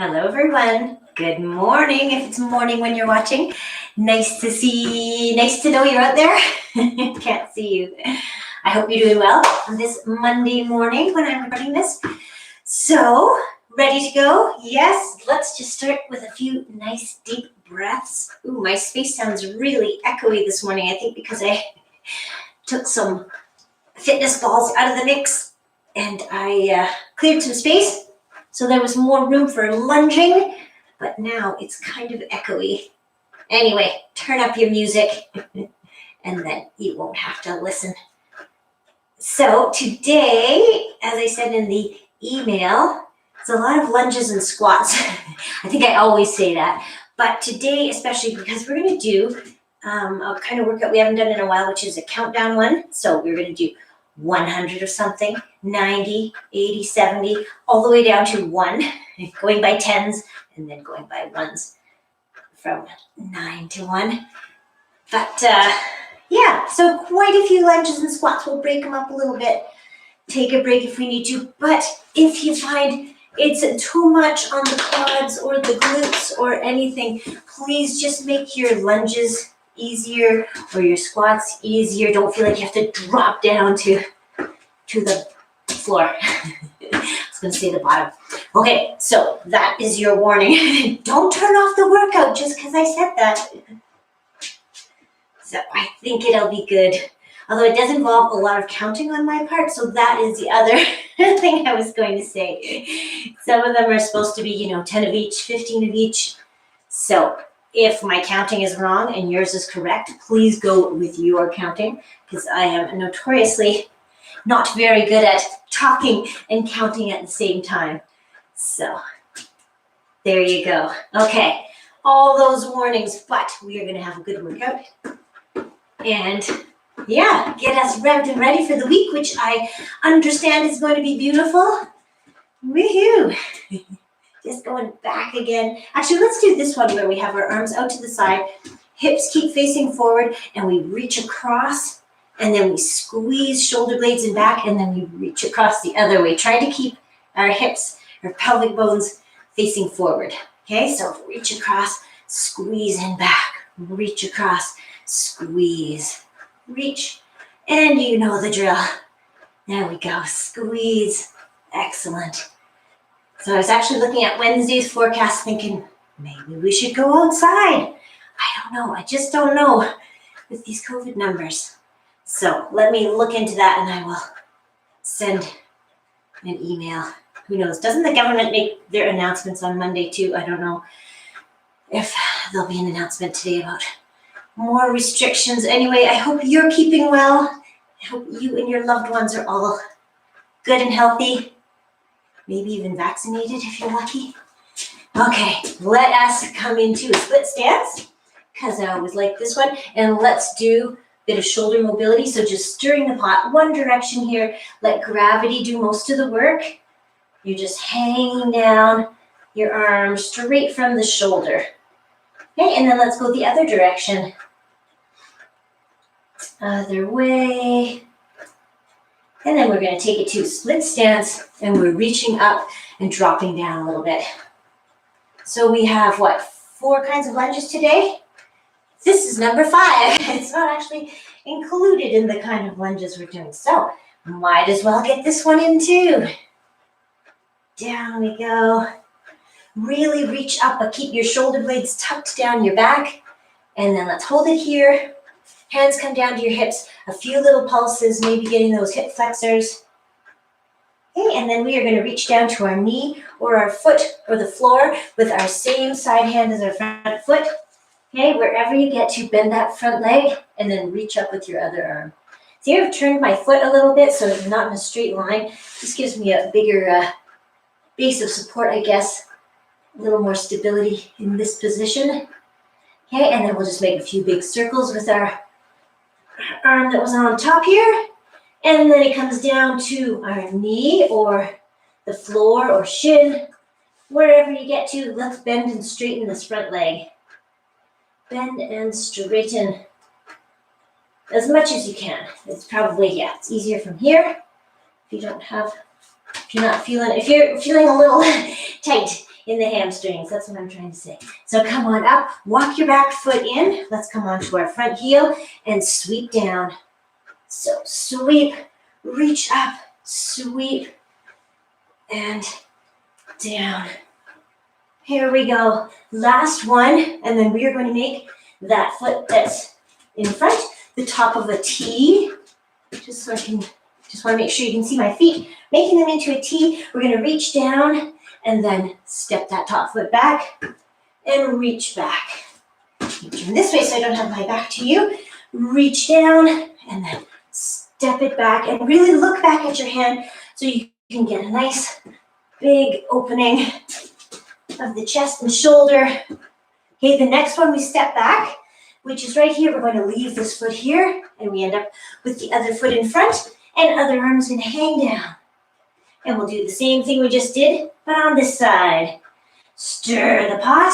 Hello, everyone. Good morning. If it's morning when you're watching, nice to know you're out there. Can't see you. I hope you're doing well on this Monday morning when I'm recording this. So, ready to go? Yes, let's just start with a few nice deep breaths. Ooh, my space sounds really echoey this morning, I think because I took some fitness balls out of the mix and I cleared some space. So there was more room for lunging, but now it's kind of echoey. Anyway, turn up your music and then you won't have to listen. So today, as I said in the email, it's a lot of lunges and squats. I think I always say that, but today especially because we're going to do a kind of workout we haven't done in a while, which is a countdown one. So we're going to do 100 or something, 90, 80, 70, all the way down to 1, going by 10s and then going by 1s from 9 to 1. But yeah, so quite a few lunges and squats. We'll break them up a little bit, take a break if we need to. But if you find it's too much on the quads or the glutes or anything, please just make your lunges easier or your squats easier. Don't feel like you have to drop down to the floor. I was going to say the bottom. Okay, so that is your warning. Don't turn off the workout just because I said that. So I think it'll be good. Although it does involve a lot of counting on my part, so that is the other thing I was going to say. Some of them are supposed to be, 10 of each, 15 of each. So if my counting is wrong and yours is correct, please go with your counting because I am notoriously not very good at talking and counting at the same time. So there you go. Okay, all those warnings, but we are going to have a good workout. And yeah, get us revved and ready for the week, which I understand is going to be beautiful. Woohoo! Just going back again. Actually, let's do this one where we have our arms out to the side, hips keep facing forward, and we reach across, and then we squeeze shoulder blades in back, and then we reach across the other way. Try to keep our hips, our pelvic bones facing forward. Okay, so reach across, squeeze in back, reach across, squeeze, reach, and you know the drill. There we go, squeeze, excellent. So I was actually looking at Wednesday's forecast thinking, maybe we should go outside. I don't know, I just don't know with these COVID numbers. So let me look into that and I will send an email. Who knows, doesn't the government make their announcements on Monday too? I don't know if there'll be an announcement today about more restrictions. Anyway, I hope you're keeping well. I hope you and your loved ones are all good and healthy. Maybe even vaccinated if you're lucky. Okay, let us come into a split stance because I always like this one. And let's do a bit of shoulder mobility. So just stirring the pot one direction here. Let gravity do most of the work. You're just hanging down your arm straight from the shoulder. Okay, and then let's go the other direction. Other way. And then we're going to take it to split stance and we're reaching up and dropping down a little bit. So we have 4 kinds of lunges today? This is number 5. It's not actually included in the kind of lunges we're doing. So might as well get this one in too. Down we go. Really reach up, but keep your shoulder blades tucked down your back. And then let's hold it here. Hands come down to your hips, a few little pulses, maybe getting those hip flexors. Okay, and then we are going to reach down to our knee or our foot or the floor with our same side hand as our front foot. Okay, wherever you get to, bend that front leg and then reach up with your other arm. See, I've turned my foot a little bit so it's not in a straight line. This gives me a bigger base of support, I guess. A little more stability in this position. Okay, and then we'll just make a few big circles with our arm that was on top here, and then it comes down to our knee or the floor or shin, wherever you get to. Let's bend and straighten this front leg. Bend and straighten as much as you can. It's probably, it's easier from here. If you're not feeling a little tight in the hamstrings. That's what I'm trying to say. So come on up, walk your back foot in. Let's come on to our front heel and sweep down. So sweep, reach up, sweep, and down. Here we go. Last one, and then we are going to make that foot that's in front the top of a T. Just want to make sure you can see my feet. Making them into a T, we're going to reach down and then step that top foot back and reach back. Turn this way so I don't have my back to you. Reach down and then step it back and really look back at your hand so you can get a nice big opening of the chest and shoulder. Okay, the next one we step back, which is right here. We're going to leave this foot here and we end up with the other foot in front and other arm's going to hang down. And we'll do the same thing we just did, but on this side. Stir the pot.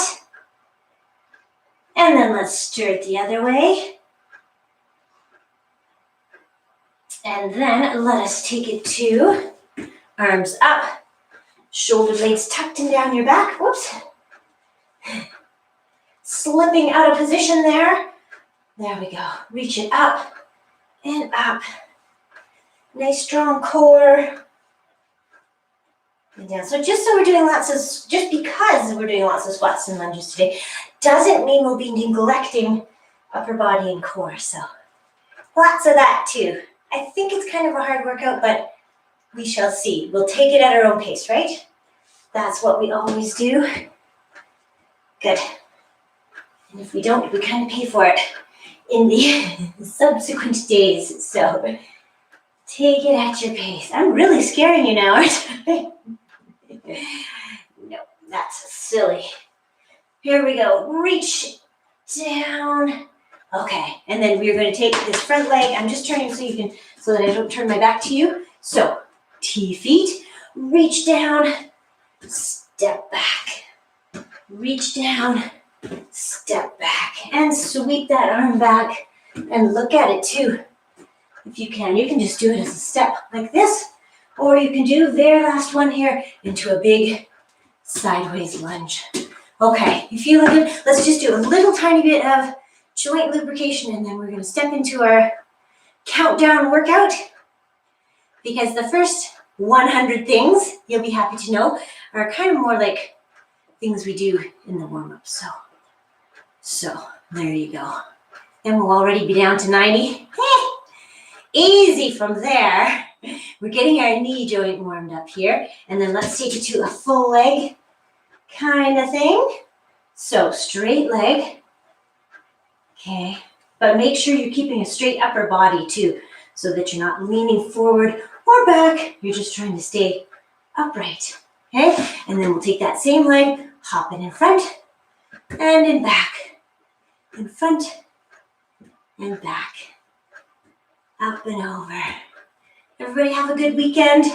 And then let's stir it the other way. And then let us take it to arms up, shoulder blades tucked in down your back. Whoops. Slipping out of position there. There we go. Reach it up and up. Nice strong core. And down. So just because we're doing lots of squats and lunges today, doesn't mean we'll be neglecting upper body and core. So lots of that too. I think it's kind of a hard workout, but we shall see. We'll take it at our own pace, right? That's what we always do. Good. And if we don't, we kind of pay for it in the subsequent days. So take it at your pace. I'm really scaring you now, aren't I? No, that's silly. Here we go. Reach down. Okay, and then we're going to take this front leg. I'm just turning so that I don't turn my back to you. So T feet, reach down, step back. Reach down, step back, and sweep that arm back and look at it too. If you can just do it as a step like this, or you can do their last one here into a big sideways lunge. Okay, you feel good? Let's just do a little tiny bit of joint lubrication and then we're going to step into our countdown workout, because the first 100 things, you'll be happy to know, are kind of more like things we do in the warm-up. So there you go. And we'll already be down to 90. Easy from there. We're getting our knee joint warmed up here. And then let's take it to a full leg kind of thing. So straight leg. Okay. But make sure you're keeping a straight upper body too, so that you're not leaning forward or back. You're just trying to stay upright. Okay. And then we'll take that same leg, hop it in front and in back. In front and back. Up and over. Everybody have a good weekend?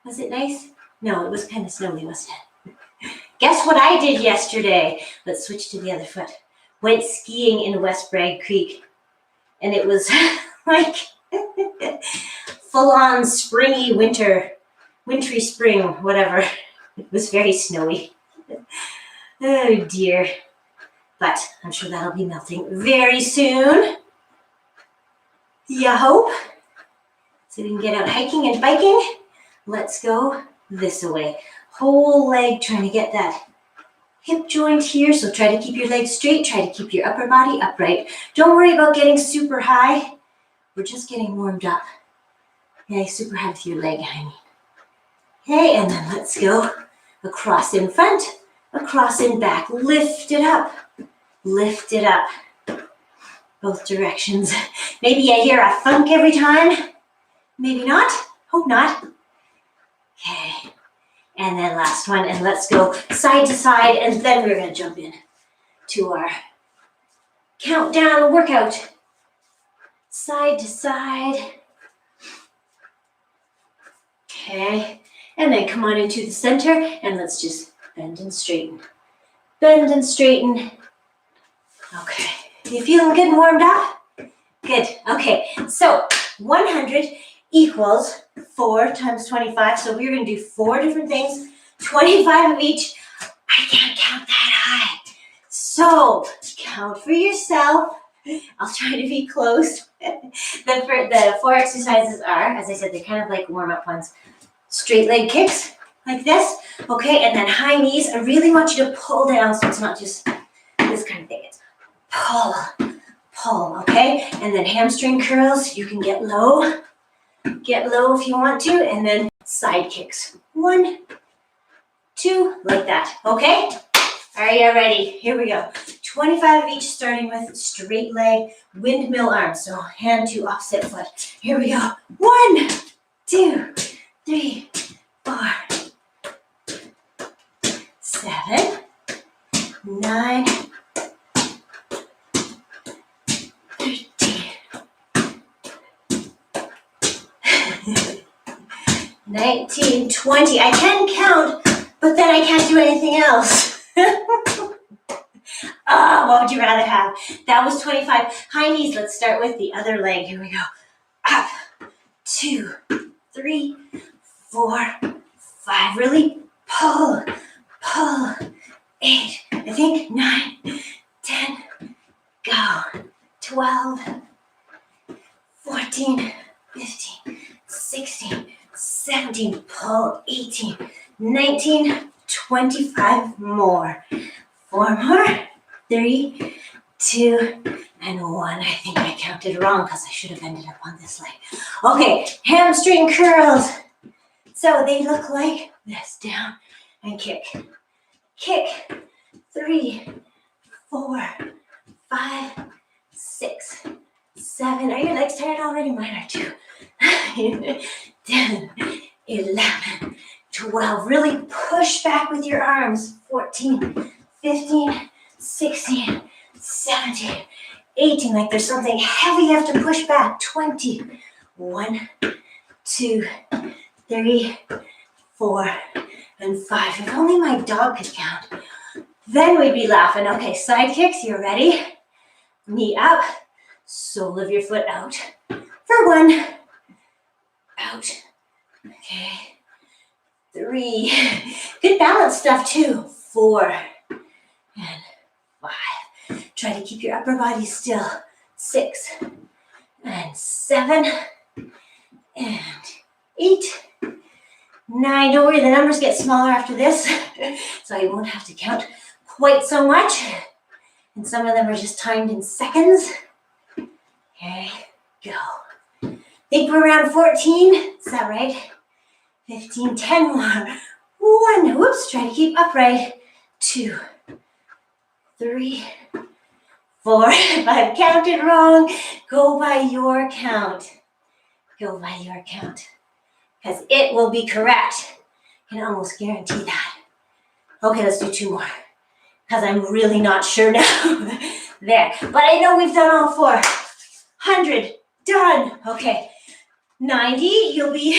Was it nice? No, it was kind of snowy, wasn't it? Guess what I did yesterday? Let's switch to the other foot. Went skiing in West Bragg Creek. And it was like full-on springy wintry spring, whatever. It was very snowy. Oh dear. But I'm sure that'll be melting very soon. You hope. So we can get out hiking and biking. Let's go this way. Whole leg, trying to get that hip joint here. So try to keep your legs straight. Try to keep your upper body upright. Don't worry about getting super high. We're just getting warmed up. Okay, super high with your leg, I mean. Okay, and then let's go across in front, across in back. Lift it up. Lift it up. Both directions. Maybe I hear a thunk every time. Maybe not. Hope not. Okay. And then last one. And let's go side to side. And then we're going to jump in to our countdown workout. Side to side. Okay. And then come on into the center. And let's just bend and straighten. Bend and straighten. Okay. You feeling good and warmed up? Good. Okay. So 100 equals 4 times 25. So we're going to do 4 different things 25 of each. I can't count that high. So count for yourself. I'll try to be close. The 4 exercises are, as I said, they're kind of like warm-up ones. Straight leg kicks, like this. Okay, and then high knees. I really want you to pull down so it's not just this kind of thing. It's pull, pull, okay? And then hamstring curls. You can get low. Get low if you want to. And then side kicks. 1, 2, like that, okay? Are you ready? Here we go. 25 of each, starting with straight leg, windmill arms. So hand to opposite foot. Here we go. 1, 2, 3, 4, 7, 9, 13, 19, 20. I can count, but then I can't do anything else. What would you rather have? That was 25. High knees. Let's start with the other leg. Here we go. Up. 2, 3, 4, 5. Really pull, pull. 8. I think 9, 10. Go. 12, 14, 15, 16, 17. Pull. 18, 19, 25 more. 4 more. 3, 2, and 1. I think I counted wrong because I should have ended up on this leg. Okay, hamstring curls. So they look like this. Down and kick. Kick. 3, 4, 5, 6, 7. Are your legs tired already? Mine are too. 10, 11, 12. Really push back with your arms. 14, 15, 16, 17, 18. Like there's something heavy you have to push back. 20. 1, 2, 3, 4, and 5. If only my dog could count. Then we'd be laughing. Okay, side kicks. You ready? Knee up. Sole of your foot out. For 1. Out. Okay. 3. Good balance stuff too. 4. And 5. Try to keep your upper body still. 6. And 7. And 8. 9. Don't worry, the numbers get smaller after this. So I won't have to count quite so much. And some of them are just timed in seconds. Okay, go. Think we're around 14. Is that right? 15, 10 more. 1. Whoops, try to keep upright. 2, 3, 4. If I've counted wrong, go by your count. Go by your count. Because it will be correct. I can almost guarantee that. Okay, let's do 2 more. Because I'm really not sure now. There. But I know we've done all 4. 100. Done. Okay. 90, you'll be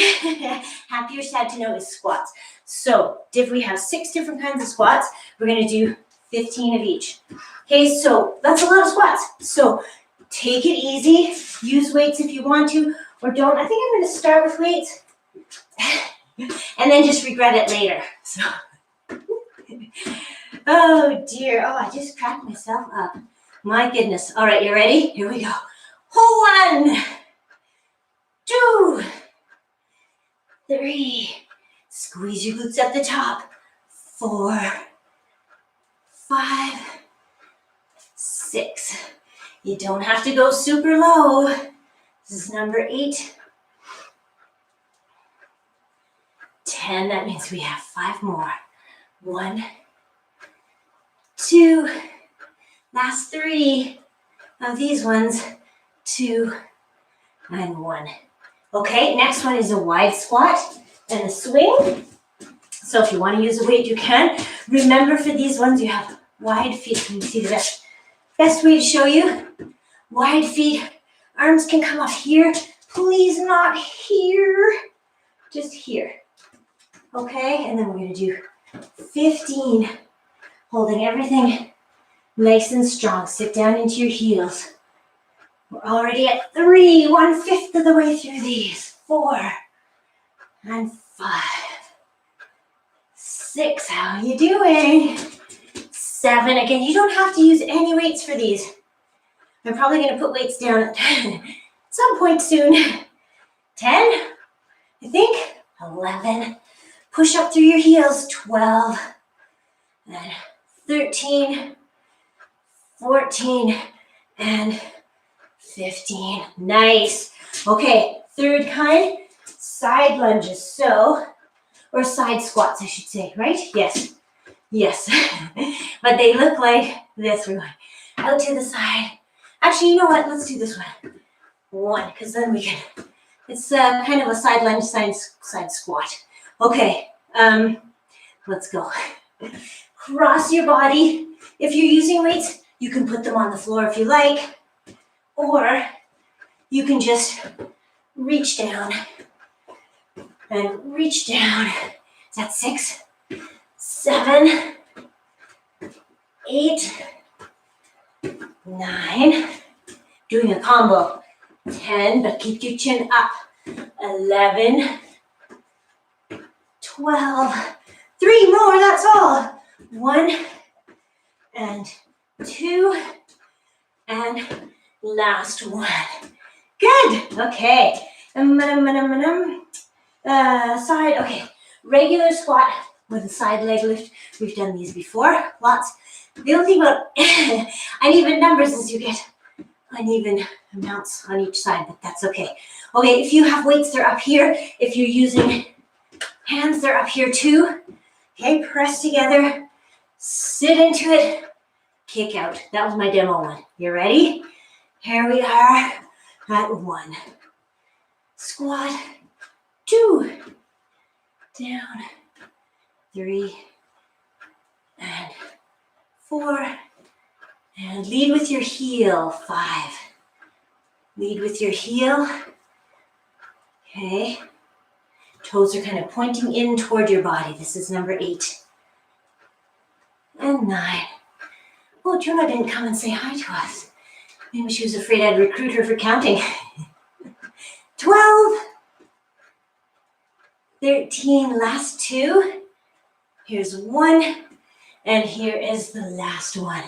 happy or sad to know, is squats. So if we have 6 different kinds of squats, we're going to do 15 of each. Okay, so that's a lot of squats. So take it easy. Use weights if you want to, or don't. I think I'm going to start with weights and then just regret it later. So, oh dear. Oh, I just cracked myself up. My goodness. All right, you ready? Here we go. 1, 2, 3. Squeeze your glutes at the top. 4, 5, 6. You don't have to go super low. This is number 8. 10. That means we have 5 more. 1, 2. Last 3 of these ones. 2 and 1. Okay, next one is a wide squat and a swing. So if you want to use a weight, you can. Remember, for these ones, you have wide feet. Can you see the best way to show you? Wide feet. Arms can come up here. Please not here. Just here. Okay, and then we're going to do 15. Holding everything nice and strong. Sit down into your heels. We're already at 3, 1/5 of the way through these. 4 and 5, 6, how you doing? 7, again, you don't have to use any weights for these. I'm probably going to put weights down at some point soon. 10, I think. 11, push up through your heels. 12, and 13, 14, and 15. Nice. Okay, third kind, side lunges. Or side squats, I should say, right? Yes. Yes. But they look like this. We're going out to the side. Actually, you know what? Let's do this one. 1, because then we can, it's kind of a side lunge, side squat. Okay, let's go. Cross your body. If you're using weights, you can put them on the floor if you like, or you can just reach down and reach down. Is that 6, 7, 8, 9. Doing a combo. 10, but keep your chin up. 11, 12. 3 more, that's all. 1, and 2, and last one. Good. Okay. Side. Okay. Regular squat with a side leg lift. We've done these before. Lots. The only thing about uneven numbers is you get uneven amounts on each side, but that's okay. Okay, if you have weights, they're up here. If you're using hands, they're up here too. Okay, press together, sit into it, kick out. That was my demo one. You ready? Here we are at 1. Squat, 2, down, 3, and 4, and lead with your heel, 5. Lead with your heel. Okay. Toes are kind of pointing in toward your body. This is number 8. And 9. Oh, Jonah didn't come and say hi to us. Maybe she was afraid I'd recruit her for counting. 12. 13, last 2. Here's 1. And here is the last one.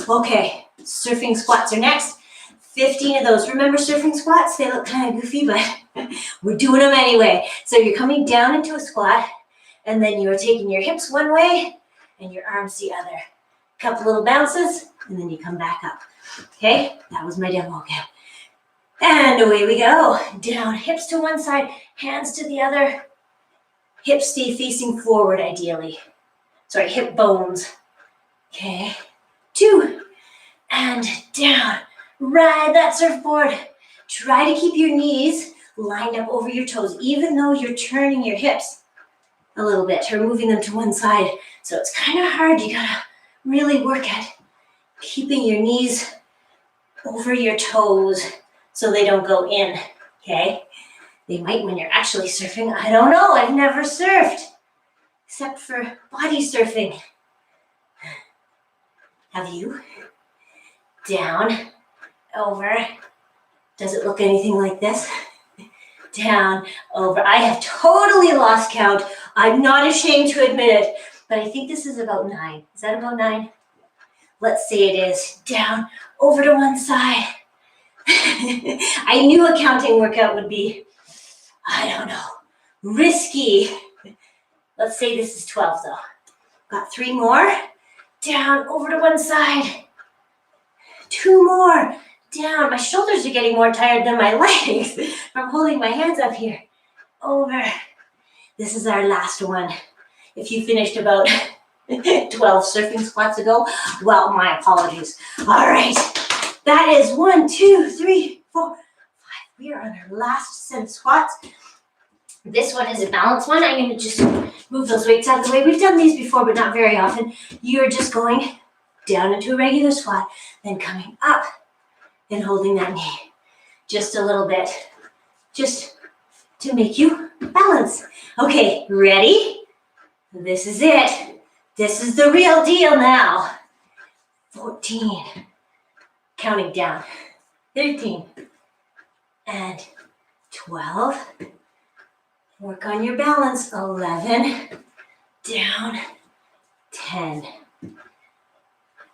Okay, surfing squats are next. 15 of those. Remember surfing squats? They look kind of goofy, but we're doing them anyway. So you're coming down into a squat, and then you're taking your hips one way and your arms the other. Couple little bounces, and then you come back up. Okay, that was my demo again. And away we go. Down, hips to one side, hands to the other. Hips stay facing forward ideally. Sorry, hip bones. Okay, 2, and down. Ride that surfboard. Try to keep your knees lined up over your toes, even though you're turning your hips a little bit or moving them to one side. So it's kind of hard. You gotta really work at keeping your knees over your toes so they don't go in, okay? They might when you're actually surfing. I don't know. I've never surfed except for body surfing. Have you? Down, over. Does it look anything like this? Down, over. I have totally lost count. I'm not ashamed to admit it, but I think this is about 9. Is that about 9? Let's say it is. Down, over to one side. I knew a counting workout would be, I don't know, risky. Let's say this is 12 though. Got 3 more. Down, over to one side. 2 more. Down. My shoulders are getting more tired than my legs from holding my hands up here. Over. This is our last one. If you finished about 12 surfing squats ago, well, my apologies. All right. That is 1, 2, 3, 4, 5. We are on our last set of squats. This one is a balance one. I'm going to just move those weights out of the way. We've done these before, but not very often. You're just going down into a regular squat, then coming up and holding that knee just a little bit, just to make you balance. Okay, ready? This is it. This is the real deal now. 14, counting down, 13, and 12. Work on your balance. 11, down, 10,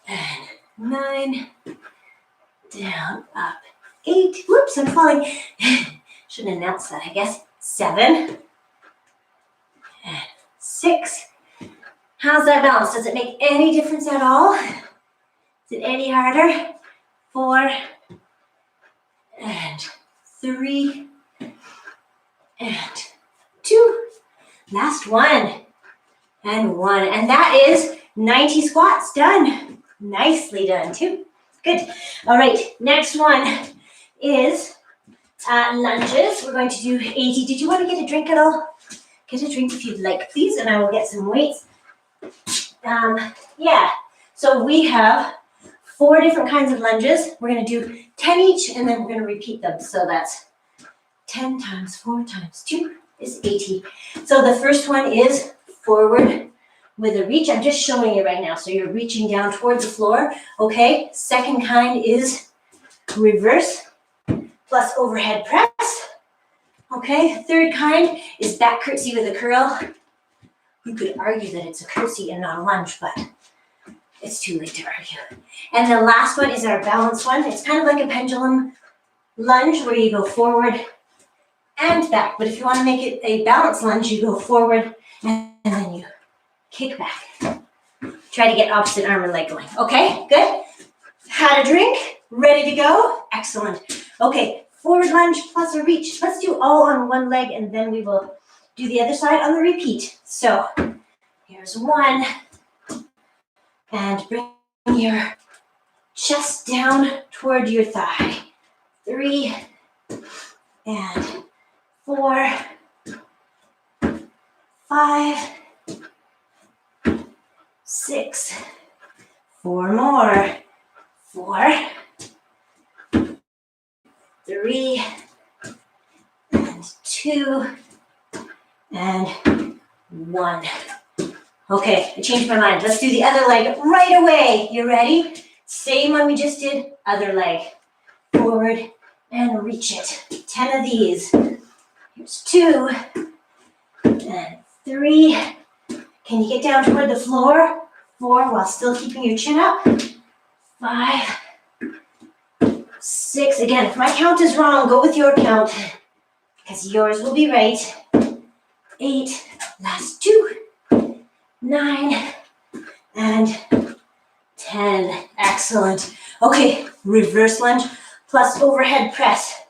and 9, down, up, 8, whoops, I'm falling. Shouldn't announce that, I guess. 7, and 6. How's that balance? Does it make any difference at all? Is it any harder? 4, and 3, and 2. Last one, and 1. And that is 90 squats done. Nicely done too. Good. All right, next one is lunges. We're going to do 80. Did you want to get a drink at all? Get a drink if you'd like, please, and I will get some weights. Yeah, so we have 4 different kinds of lunges. We're going to do 10 each, and then we're going to repeat them. So that's 10 times 4 times 2 is 80. So the first one is forward with a reach. I'm just showing you right now. So you're reaching down towards the floor. Okay, second kind is reverse plus overhead press. Okay, third kind is back curtsy with a curl. You could argue that it's a curtsy and not a lunge, but it's too late to argue. And the last one is our balance one. It's kind of like a pendulum lunge where you go forward and back. But if you want to make it a balance lunge, you go forward and then you kick back. Try to get opposite arm and leg going. Okay, good. Had a drink, ready to go. Excellent. Okay, forward lunge plus a reach. Let's do all on one leg and then we will do the other side on the repeat. So here's 1. And bring your chest down toward your thigh. 3 and 4, 5, 6, 4 more, 4, 3, and 2, and 1. Okay, I changed my mind. Let's do the other leg right away. You ready? Same one we just did, other leg. Forward and reach it. 10 of these. Here's 2 and 3. Can you get down toward the floor? 4 while still keeping your chin up. 5, 6. Again, if my count is wrong, go with your count because yours will be right. 8, last 2, 9, and 10. Excellent. Okay, reverse lunge plus overhead press.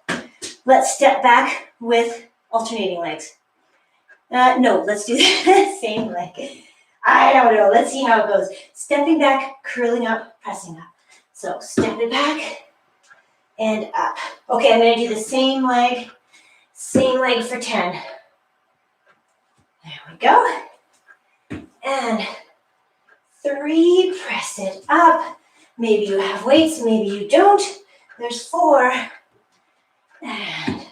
Let's step back with alternating legs. No, let's do the same leg. I don't know. Let's see how it goes. Stepping back, curling up, pressing up. So step it back and up. Okay, I'm going to do the same leg for 10. There we go. And 3, press it up. Maybe you have weights, maybe you don't. There's 4. And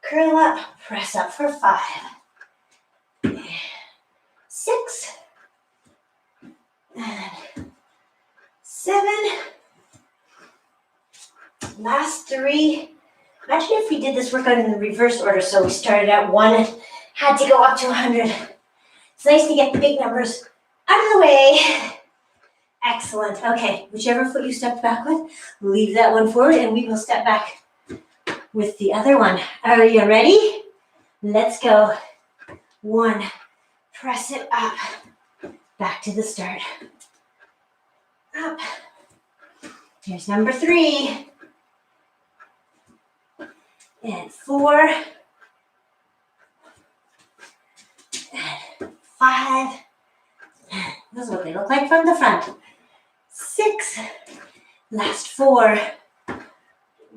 curl up, press up for 5. 6. And 7. Last 3. Imagine if we did this workout in the reverse order. So we started at 1, had to go up to 100. It's nice to get the big numbers out of the way. Excellent. Okay, whichever foot you stepped back with, leave that one forward and we will step back with the other one. Are you ready? Let's go. 1, press it up. Back to the start. Up. Here's number 3. And 4. And 5. This is what they look like from the front. 6. Last 4.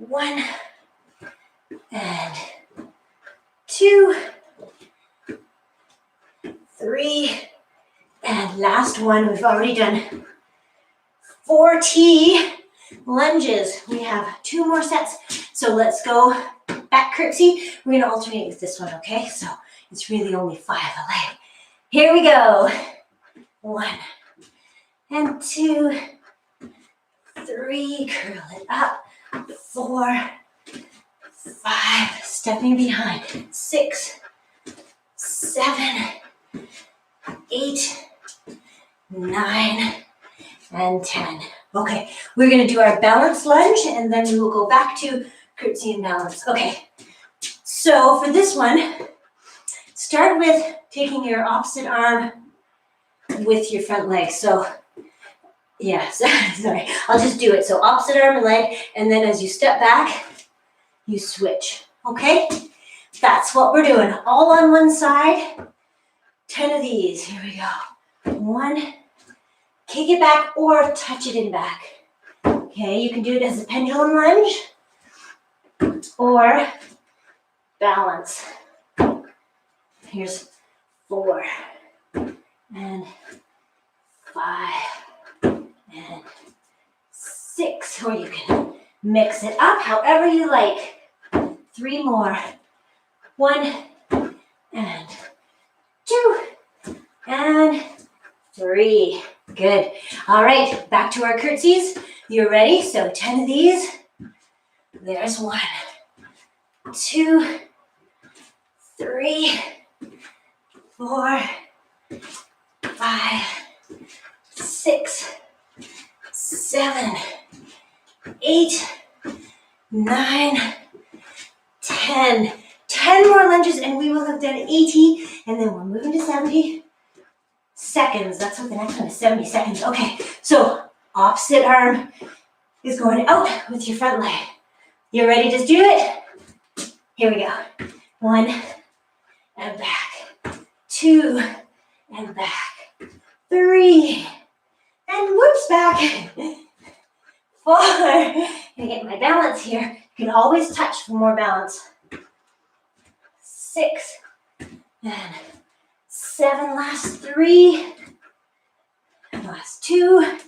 1. And 2. 3. And last one. We've already done 40 lunges. We have 2 more sets. So let's go back curtsy. We're going to alternate with this one, okay? So it's really only 5 a leg. Here we go. 1 and 2, 3, curl it up. 4, 5, stepping behind. 6, 7, 8, 9, and 10. Okay, we're gonna do our balance lunge and then we will go back to curtsy and balance. Okay, so for this one, start with taking your opposite arm with your front leg. So, yeah, sorry, I'll just do it. So opposite arm and leg, and then as you step back, you switch, okay? That's what we're doing, all on one side. 10 of these, here we go. 1, kick it back or touch it in back. Okay, you can do it as a pendulum lunge or balance. Here's 4 and 5 and 6, or you can mix it up however you like. 3 more. 1 and 2 and 3. Good. All right, back to our curtsies. You're ready? So 10 of these. There's 1, 2, 3, 4, 5, 6, 7, 8, 9, 10. 10 more lunges and we will have done 80, and then we're moving to 70 seconds. That's what the next one is, 70 seconds. Okay, so opposite arm is going out with your front leg. You ready to do it? Here we go. 1 and back. 2 and back. 3 and whoops back. 4. Gonna get my balance here. You can always touch for more balance. 6 and 7. Last 3. Last 2.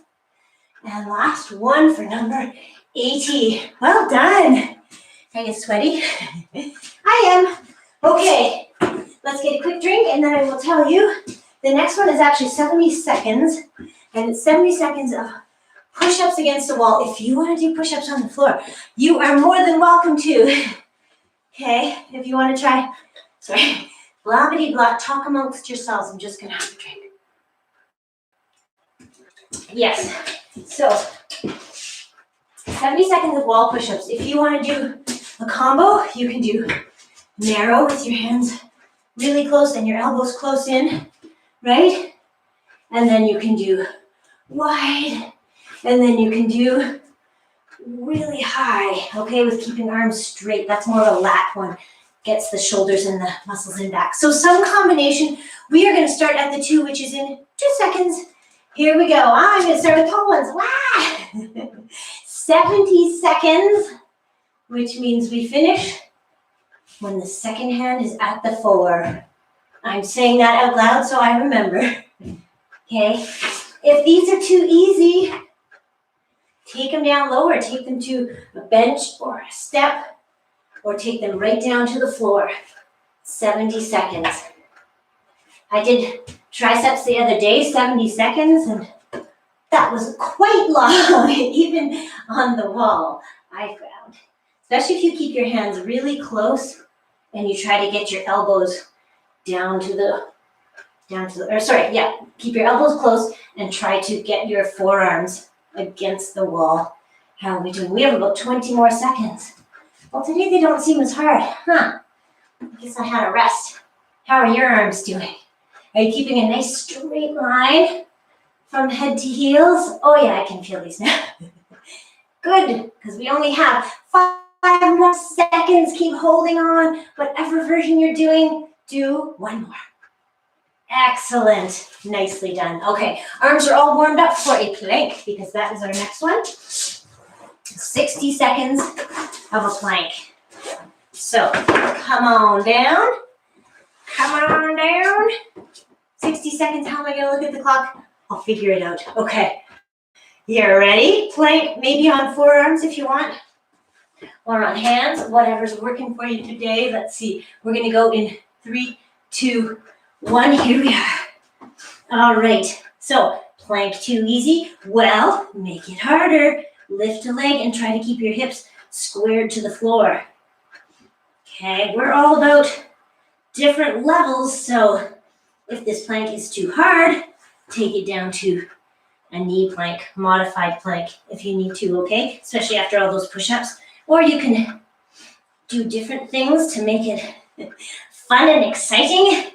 And last 1 for number 80. Well done. Are you sweaty? I am. Okay, let's get a quick drink and then I will tell you. The next one is actually 70 seconds. And it's 70 seconds of push-ups against the wall. If you want to do push-ups on the floor, you are more than welcome to. Okay, if you want to try, sorry, blah-bitty-blah, talk amongst yourselves. I'm just going to have a drink. Yes, so 70 seconds of wall push-ups. If you want to do a combo, you can do narrow with your hands really close and your elbows close in, right? And then you can do wide, and then you can do really high, okay, with keeping arms straight. That's more of a lat one. Gets the shoulders and the muscles in back. So some combination. We are going to start at the 2, which is in 2 seconds. Here we go. I'm going to start with tall ones. Wow! 70 seconds, which means we finish when the second hand is at the 4. I'm saying that out loud so I remember. Okay? If these are too easy, take them down lower. Take them to a bench or a step, or take them right down to the floor. 70 seconds. I did triceps the other day, 70 seconds, and that was quite long, even on the wall, I found. Especially if you keep your hands really close and you try to get your elbows keep your elbows close and try to get your forearms against the wall. How are we doing? We have about 20 more seconds. Well, today they don't seem as hard, huh? I guess I had a rest. How are your arms doing? Are you keeping a nice straight line from head to heels? Oh yeah, I can feel these now. Good, because we only have 5 more seconds. Keep holding on. Whatever version you're doing, do 1 more. Excellent. Nicely done. Okay, arms are all warmed up for a plank because that is our next one. 60 seconds of a plank. So, come on down. Come on down. 60 seconds. How am I going to look at the clock? I'll figure it out. Okay. You're ready? Plank, maybe on forearms if you want. Or on hands, whatever's working for you today. Let's see. We're going to go in 3, 2, 1. Here we are. All right. So, plank too easy? Well, make it harder. Lift a leg and try to keep your hips squared to the floor. Okay, we're all about different levels, so If this plank is too hard, take it down to a knee plank, modified plank if you need to, okay? Especially after all those push-ups. Or you can do different things to make it fun and exciting.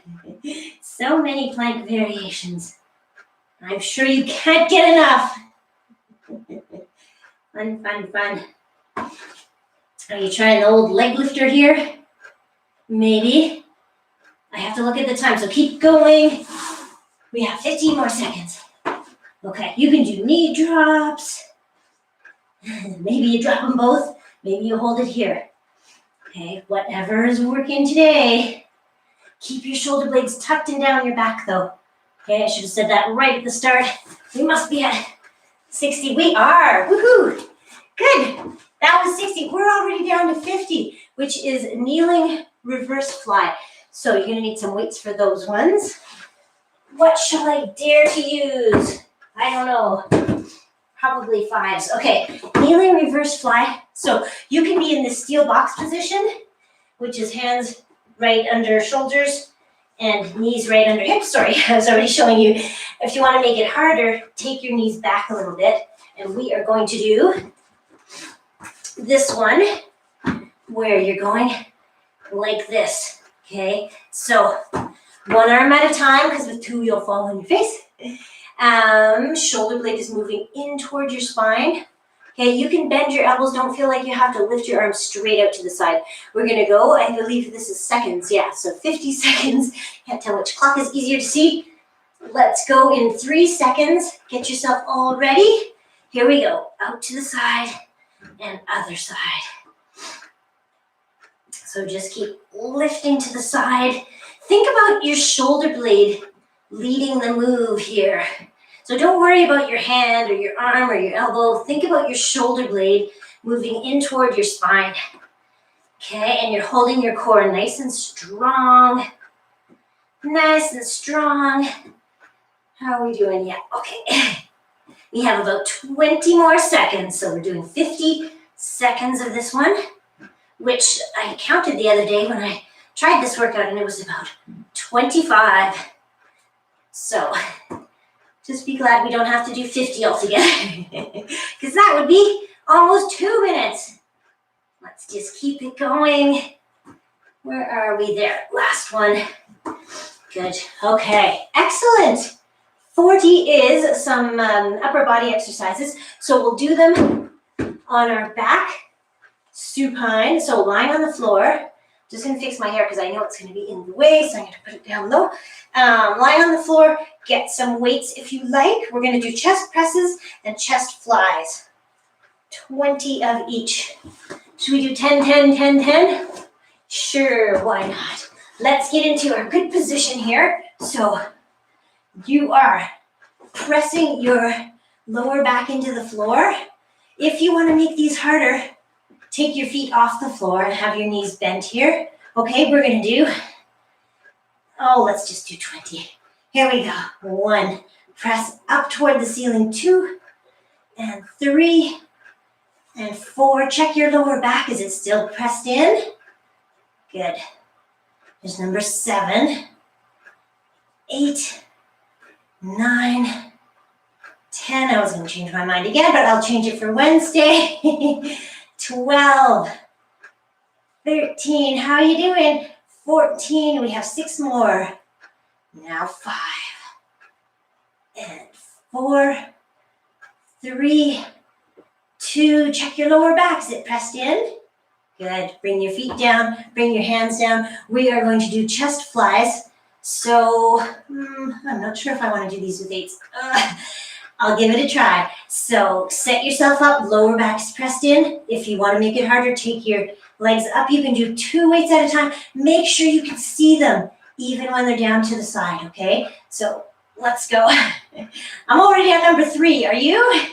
So many plank variations. I'm sure you can't get enough. Fun, fun, fun. Are you trying the old leg lifter here? Maybe. I have to look at the time, so keep going. We have 15 more seconds. Okay, you can do knee drops. Maybe you drop them both. Maybe you hold it here. Okay, whatever is working today. Keep your shoulder blades tucked in down your back though. Okay, I should have said that right at the start. We must be at 60. We are. Woohoo! Good. That was 60. We're already down to 50, which is kneeling reverse fly. So you're gonna need some weights for those ones. What shall I dare to use? I don't know. Probably 5s. Okay, kneeling reverse fly. So you can be in the steel box position, which is hands right under shoulders and knees right under hips. Sorry, I was already showing you. If you want to make it harder, take your knees back a little bit. And we are going to do this one where you're going like this. Okay, so one arm at a time, because with 2 you'll fall on your face. Shoulder blade is moving in toward your spine. Okay, you can bend your elbows. Don't feel like you have to lift your arms straight out to the side. We're gonna go, I believe this is seconds, yeah, so 50 seconds. Can't tell which clock is easier to see. Let's go in 3 seconds. Get yourself all ready. Here we go, out to the side and other side. So just keep lifting to the side. Think about your shoulder blade leading the move here. So don't worry about your hand or your arm or your elbow. Think about your shoulder blade moving in toward your spine. Okay, and you're holding your core nice and strong. Nice and strong. How are we doing? Yeah, okay. We have about 20 more seconds. So we're doing 50 seconds of this one, which I counted the other day when I tried this workout, and it was about 25. So just be glad we don't have to do 50 altogether, because that would be almost 2 minutes. Let's just keep it going. Where are we there? Last one. Good. Okay. Excellent. 40 is some upper body exercises. So we'll do them on our back, supine. So lying on the floor. Just going to fix my hair because I know it's going to be in the way, so I'm going to put it down low. Lying on the floor, get some weights if you like. We're going to do chest presses and chest flies. 20 of each. Should we do 10, 10, 10, 10? Sure, why not? Let's get into our good position here. So you are pressing your lower back into the floor. If you want to make these harder, take your feet off the floor and have your knees bent here. Okay, we're going to do, let's just do 20. Here we go. 1, press up toward the ceiling. 2, and 3, and 4. Check your lower back. Is it still pressed in? Good. Here's number 7, 8, 9, 10. I was going to change my mind again, but I'll change it for Wednesday. 12, 13, how are you doing? 14, we have 6 more. Now 5, and 4, 3, 2, check your lower back. Is it pressed in? Good. Bring your feet down, bring your hands down. We are going to do chest flies. So, I'm not sure if I want to do these with weights. I'll give it a try. So set yourself up, lower back is pressed in. If you want to make it harder, take your legs up. You can do 2 weights at a time. Make sure you can see them, even when they're down to the side, okay? So let's go. I'm already at number 3. Are you?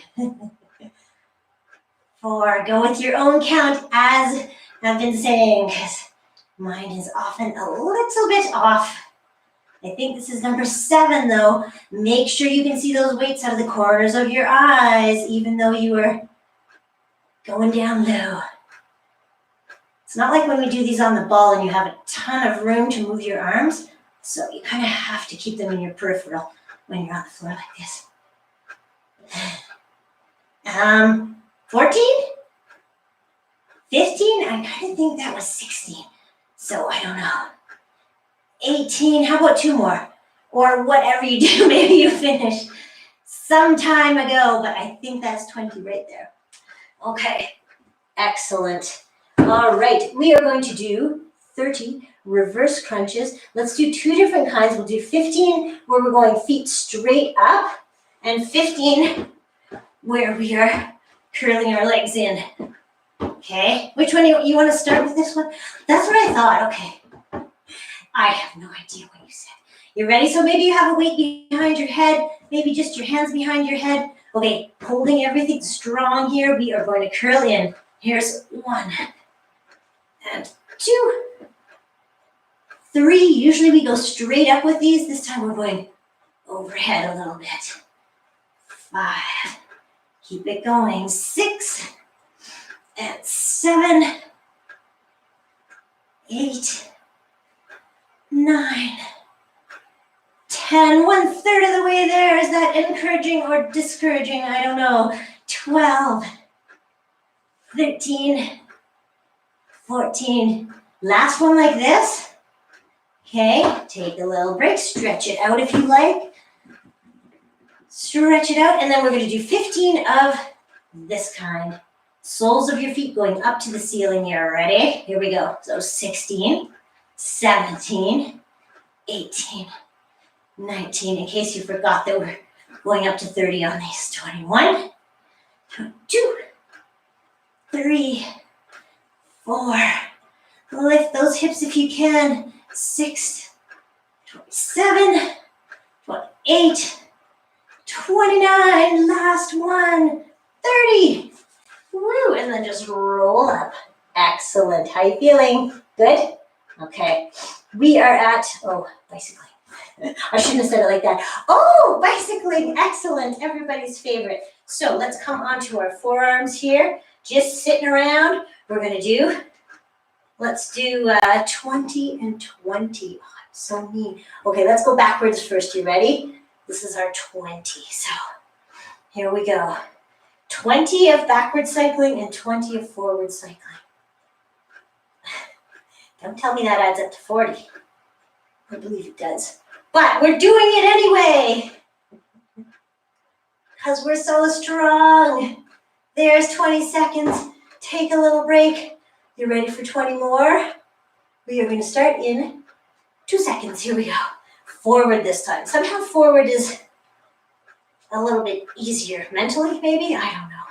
4, go with your own count, as I've been saying, because mine is often a little bit off. I think this is number 7, though. Make sure you can see those weights out of the corners of your eyes, even though you are going down low. It's not like when we do these on the ball and you have a ton of room to move your arms. So you kind of have to keep them in your peripheral when you're on the floor like this. 14? 15? I kind of think that was 16. So I don't know. 18, how about 2 more? Or whatever you do, maybe you finished some time ago, but I think that's 20 right there. Okay, excellent. All right, we are going to do 30 reverse crunches. Let's do 2 different kinds. We'll do 15 where we're going feet straight up, and 15 where we are curling our legs in. Okay, which one you want to start with this one? That's what I thought. Okay, I have no idea what you said. You ready? So maybe you have a weight behind your head, maybe just your hands behind your head. Okay, holding everything strong here, we are going to curl in. Here's 1 and 2, 3. Usually we go straight up with these. This time we're going overhead a little bit. 5. Keep it going. 6 and 7, 8, 9, 10. 1/3 of the way there. Is that encouraging or discouraging? I don't know. 12, 13, 14. Last one like this. Okay, take a little break. Stretch it out if you like. Stretch it out, and then we're going to do 15 of this kind. Soles of your feet going up to the ceiling here. Ready? Here we go. So 16, 17, 18, 19. In case you forgot that we're going up to 30 on these. 21, 22, 3, 4. Lift those hips if you can. 6, 27, 28, 29. Last one. 30. Woo, and then just roll up. Excellent. How you feeling? Good? Okay. We are at, bicycling. I shouldn't have said it like that. Oh, bicycling. Excellent. Everybody's favorite. So let's come onto our forearms here. Just sitting around. We're going to do, let's do 20 and 20. Oh, I'm so mean. Okay, let's go backwards first. You ready? This is our 20. So here we go. 20 of backward cycling and 20 of forward cycling. Don't tell me that adds up to 40. I believe it does. But we're doing it anyway. Because we're so strong. There's 20 seconds. Take a little break. You ready for 20 more? We are going to start in 2 seconds. Here we go. Forward this time. Somehow forward is a little bit easier mentally, maybe? I don't know.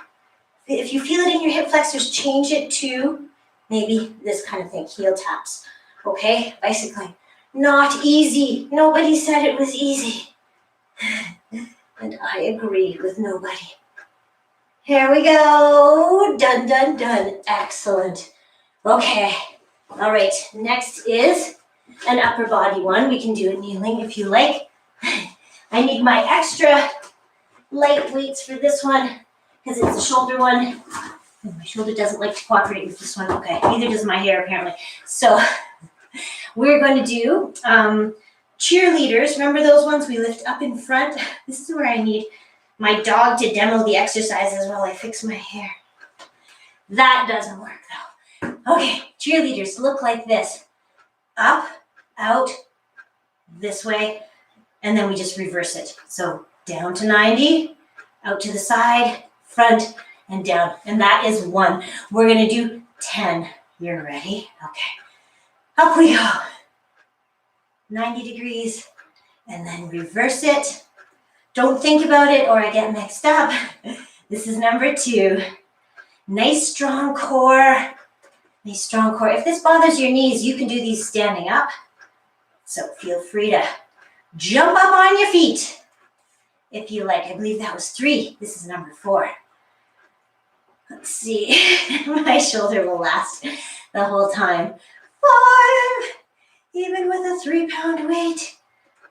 If you feel it in your hip flexors, change it to maybe this kind of thing, heel taps. Okay, bicycling. Not easy. Nobody said it was easy. And I agree with nobody. Here we go. Done, done, done. Excellent. Okay. All right. Next is an upper body one. We can do it kneeling if you like. I need my extra light weights for this one because it's a shoulder one. My shoulder doesn't like to cooperate with this one. Okay, neither does my hair apparently. So we're going to do cheerleaders. Remember those ones we lift up in front? This is where I need my dog to demo the exercises while I fix my hair. That doesn't work though. Okay, cheerleaders look like this. Up, out, this way, and then we just reverse it. So down to 90, out to the side, front, and down. And that is 1. We're going to do 10. You're ready? Okay. Up we go. 90 degrees, and then reverse it. Don't think about it or I get mixed up. This is number 2. Nice strong core. Nice strong core. If this bothers your knees, you can do these standing up. So feel free to jump up on your feet if you like. I believe that was 3. This is number 4. Let's see. My shoulder will last the whole time. 5. Even with a 3-pound weight.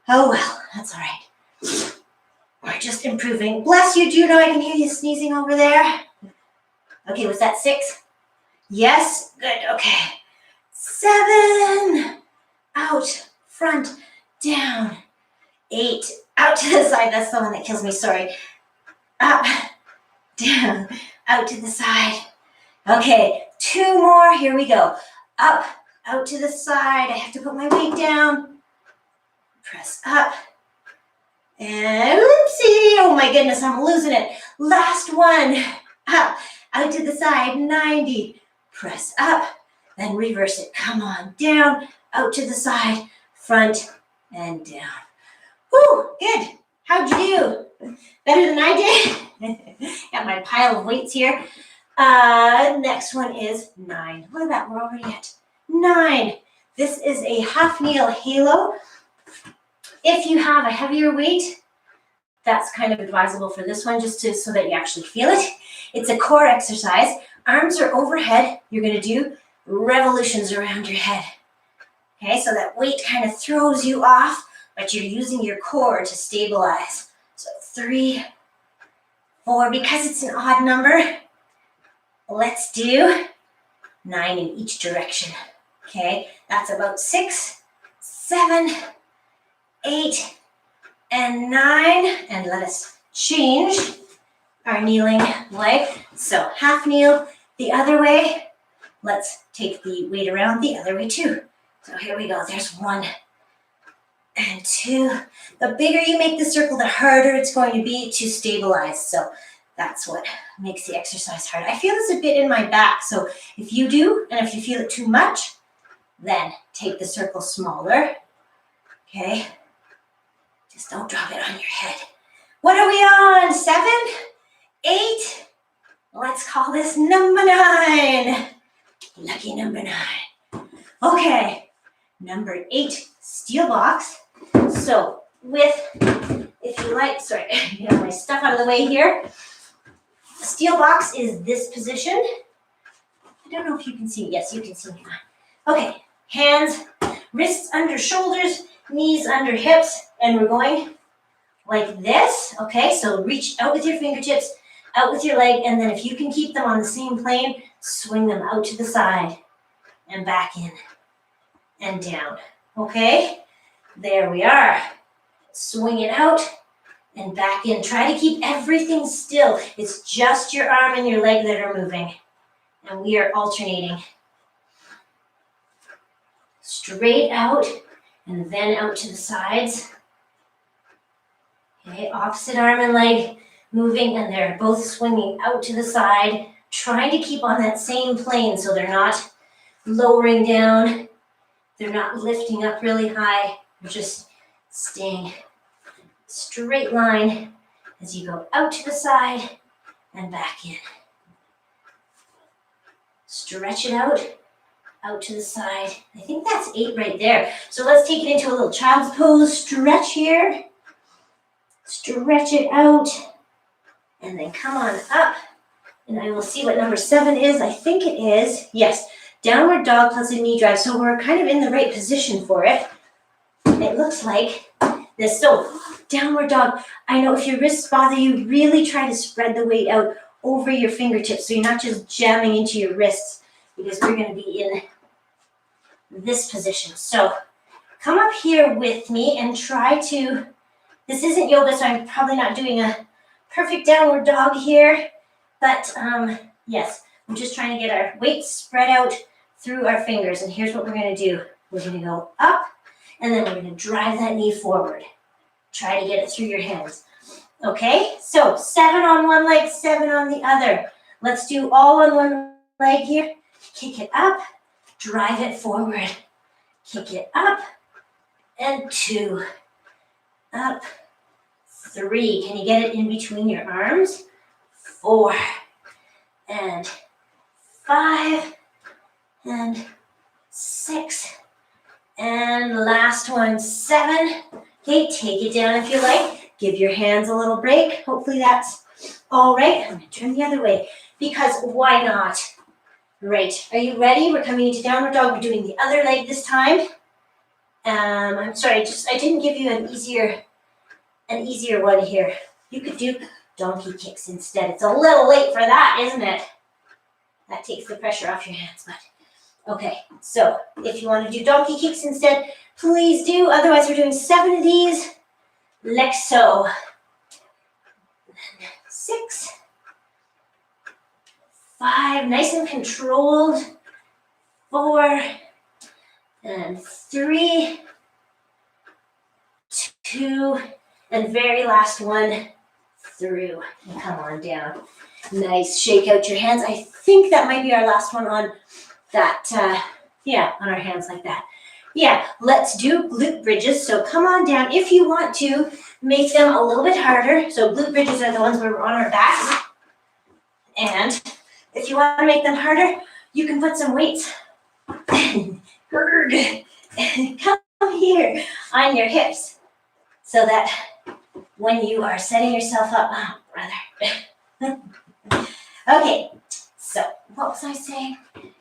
Oh well, that's all right. We're just improving. Bless you, Juno. I can hear you sneezing over there. Okay, was that 6? Yes, good, okay. 7. Out, front, down, 8, out to the side. That's the one that kills me, sorry. Up, down, out to the side. Okay, 2 more, here we go. Up, out to the side. I have to put my weight down. Press up. And oopsie, oh my goodness, I'm losing it. Last one, up, out to the side, 90. Press up, then reverse it. Come on, down, out to the side, front, and down. Whew, good. How'd you do? Better than I did? Got my pile of weights here. Next one is 9. Look at that, we're already at 9. This is a half kneel halo. If you have a heavier weight, that's kind of advisable for this one, just so that you actually feel it. It's a core exercise. Arms are overhead. You're going to do revolutions around your head. Okay, so that weight kind of throws you off, but you're using your core to stabilize. So 3, 4, because it's an odd number, let's do 9 in each direction. Okay, that's about 6, 7, 8, and 9. And let us change our kneeling leg. So half kneel the other way. Let's take the weight around the other way too. So here we go. There's 1 and 2. The bigger you make the circle, the harder it's going to be to stabilize. So that's what makes the exercise hard. I feel this a bit in my back. So if you do, and if you feel it too much, then take the circle smaller. Okay. Just don't drop it on your head. What are we on? 7? 8? Let's call this number 9. Lucky number 9. Okay. Number 8, steel box. So if you like, sorry, get my stuff out of the way here. A steel box is this position. I don't know if you can see. Yes, you can see me. Okay. Hands, wrists under shoulders, knees under hips, and we're going like this. Okay, so reach out with your fingertips, out with your leg, and then if you can keep them on the same plane, swing them out to the side and back in and down. Okay, there we are. Swing it out and back in. Try to keep everything still. It's just your arm and your leg that are moving, and we are alternating. Straight out and then out to the sides. Okay, opposite arm and leg moving, and they're both swinging out to the side, trying to keep on that same plane so they're not lowering down, they're not lifting up really high, they're just staying straight line as you go out to the side and back in. Stretch it out to the side. I think that's 8 right there. So let's take it into a little child's pose. Stretch here. Stretch it out. And then come on up. And I will see what number 7 is. I think it is. Yes. Downward dog plus a knee drive. So we're kind of in the right position for it. It looks like this. So downward dog. I know if your wrists bother you, really try to spread the weight out over your fingertips so you're not just jamming into your wrists, because we're going to be in this position. So come up here with me and try to, this isn't yoga, so I'm probably not doing a perfect downward dog here, but yes, I'm just trying to get our weight spread out through our fingers. And here's what we're going to do. We're going to go up, and then we're going to drive that knee forward. Try to get it through your hands. Okay, so 7 on one leg, 7 on the other. Let's do all on one leg here. Kick it up, drive it forward. Kick it up, and 2. Up, 3. Can you get it in between your arms? 4, and 5, and 6, and last one, 7. Okay, take it down if you like. Give your hands a little break. Hopefully that's all right. I'm going to turn the other way, because why not? Right, are you ready? We're coming into downward dog. We're doing the other leg this time. I'm sorry, I didn't give you an easier one here. You could do donkey kicks instead. It's a little late for that, isn't it? That takes the pressure off your hands, but Okay, so if you want to do donkey kicks instead, please do. Otherwise, we're doing 7 of these, like so. 6, 5, nice and controlled. 4, and 3, 2, and very last one, through. And come on down. Nice, shake out your hands. I think that might be our last one on that, on our hands like that. Yeah, let's do glute bridges. So come on down. If you want to make them a little bit harder, so glute bridges are the ones where we're on our backs. And if you want to make them harder, you can put some weights. Come here on your hips so that when you are setting yourself up, brother. Okay, so what was I saying?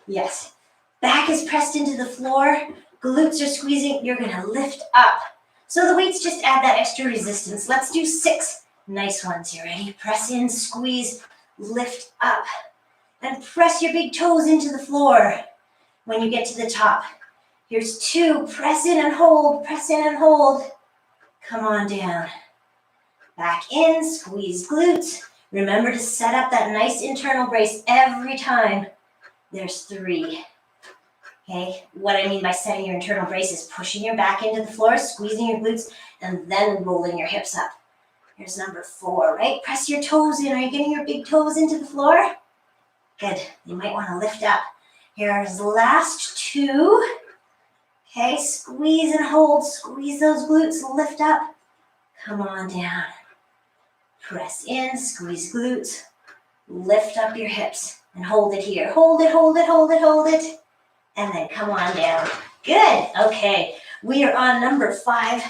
Yes, back is pressed into the floor, glutes are squeezing, you're gonna lift up. So the weights just add that extra resistance. Let's do 6 nice ones. You ready? Press in, squeeze, lift up, and press your big toes into the floor when you get to the top. Here's 2, press in and hold, press in and hold. Come on down. Back in, squeeze glutes. Remember to set up that nice internal brace every time. There's 3. Okay, what I mean by setting your internal brace is pushing your back into the floor, squeezing your glutes, and then rolling your hips up. Here's number 4, right? Press your toes in. Are you getting your big toes into the floor? Good. You might want to lift up. Here's the last 2. Okay, squeeze and hold. Squeeze those glutes, lift up. Come on down. Press in, squeeze glutes, lift up your hips, and hold it here. Hold it, hold it, hold it, hold it. And then come on down. Good. Okay, we are on number 5,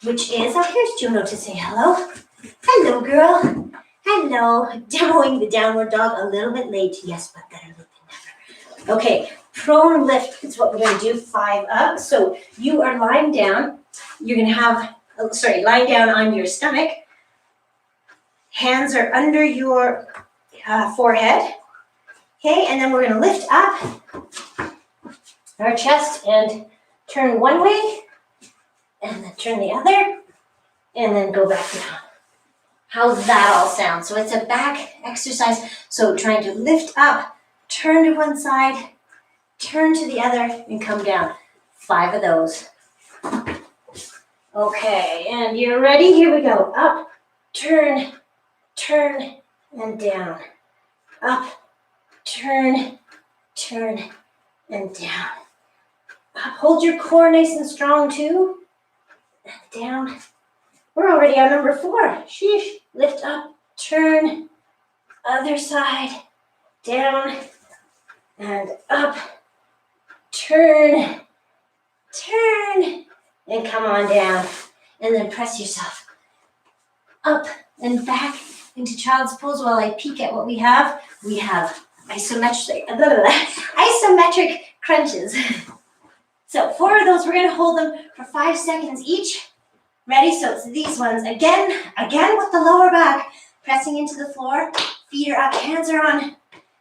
which is, here's Juno to say hello. Hello, girl. Hello. Demoing the downward dog a little bit late. Yes, but better late than never. Okay, prone lift is what we're going to do, 5 up. So you are lying down. You're going to have, lying down on your stomach. Hands are under your forehead. Okay, and then we're going to lift up our chest and turn one way, and then turn the other, and then go back down. How's that all sound? So it's a back exercise. So trying to lift up, turn to one side, turn to the other, and come down. 5 of those. Okay, and you're ready? Here we go. Up, turn, turn, and down. Up, turn, turn, and down. Up, hold your core nice and strong too. And down. We're already on number 4. Sheesh. Lift up, turn, other side, down, and up, turn, turn, and come on down. And then press yourself up and back into child's pose while I peek at what we have. We have isometric crunches. So 4 of those, we're going to hold them for 5 seconds each. Ready? So it's these ones. Again with the lower back, pressing into the floor. Feet are up, hands are on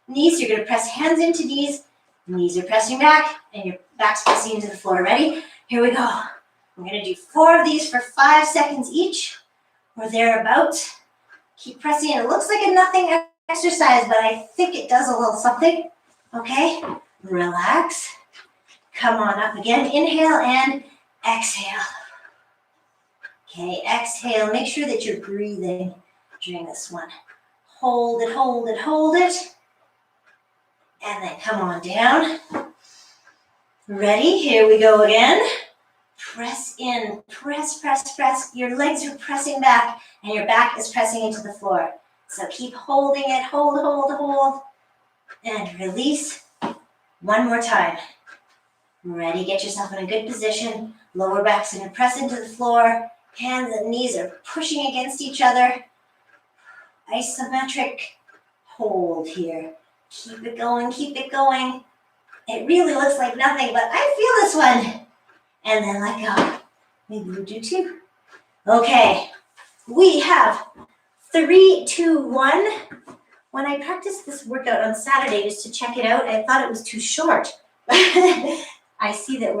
knees. You're going to press hands into knees. Knees are pressing back, and your back's pressing into the floor. Ready? Here we go. I'm going to do 4 of these for 5 seconds each, or thereabouts. Keep pressing. It looks like a nothing exercise, but I think it does a little something. Okay? Relax. Come on up again. Inhale and exhale. Okay, exhale. Make sure that you're breathing during this one. Hold it, hold it, hold it. And then come on down. Ready? Here we go again. Press in. Press, press, press. Your legs are pressing back, and your back is pressing into the floor. So keep holding it. Hold, hold, hold. And release. One more time. Ready? Get yourself in a good position. Lower back's going to press into the floor. Hands and knees are pushing against each other. Isometric hold here. Keep it going, keep it going. It really looks like nothing, but I feel this one. And then let go. Maybe you do too. Okay, we have 3, 2, 1. When I practiced this workout on Saturday just to check it out, I thought it was too short. I see that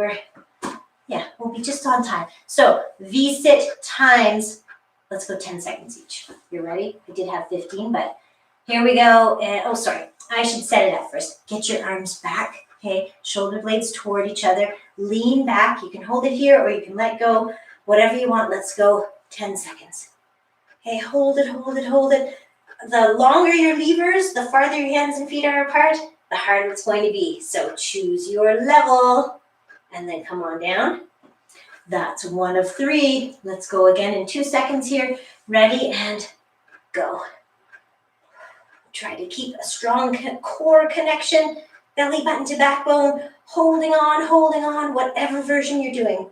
we'll be just on time. So V-sit times, let's go 10 seconds each. You ready? I did have 15, but here we go. And, oh, sorry. I should set it up first. Get your arms back, okay? Shoulder blades toward each other. Lean back. You can hold it here or you can let go. Whatever you want. Let's go 10 seconds. Okay, hold it, hold it, hold it. The longer your levers, the farther your hands and feet are apart, the harder it's going to be. So choose your level and then come on down. That's 1 of 3. Let's go again in 2 seconds here. Ready and go. Try to keep a strong core connection, belly button to backbone, holding on, whatever version you're doing.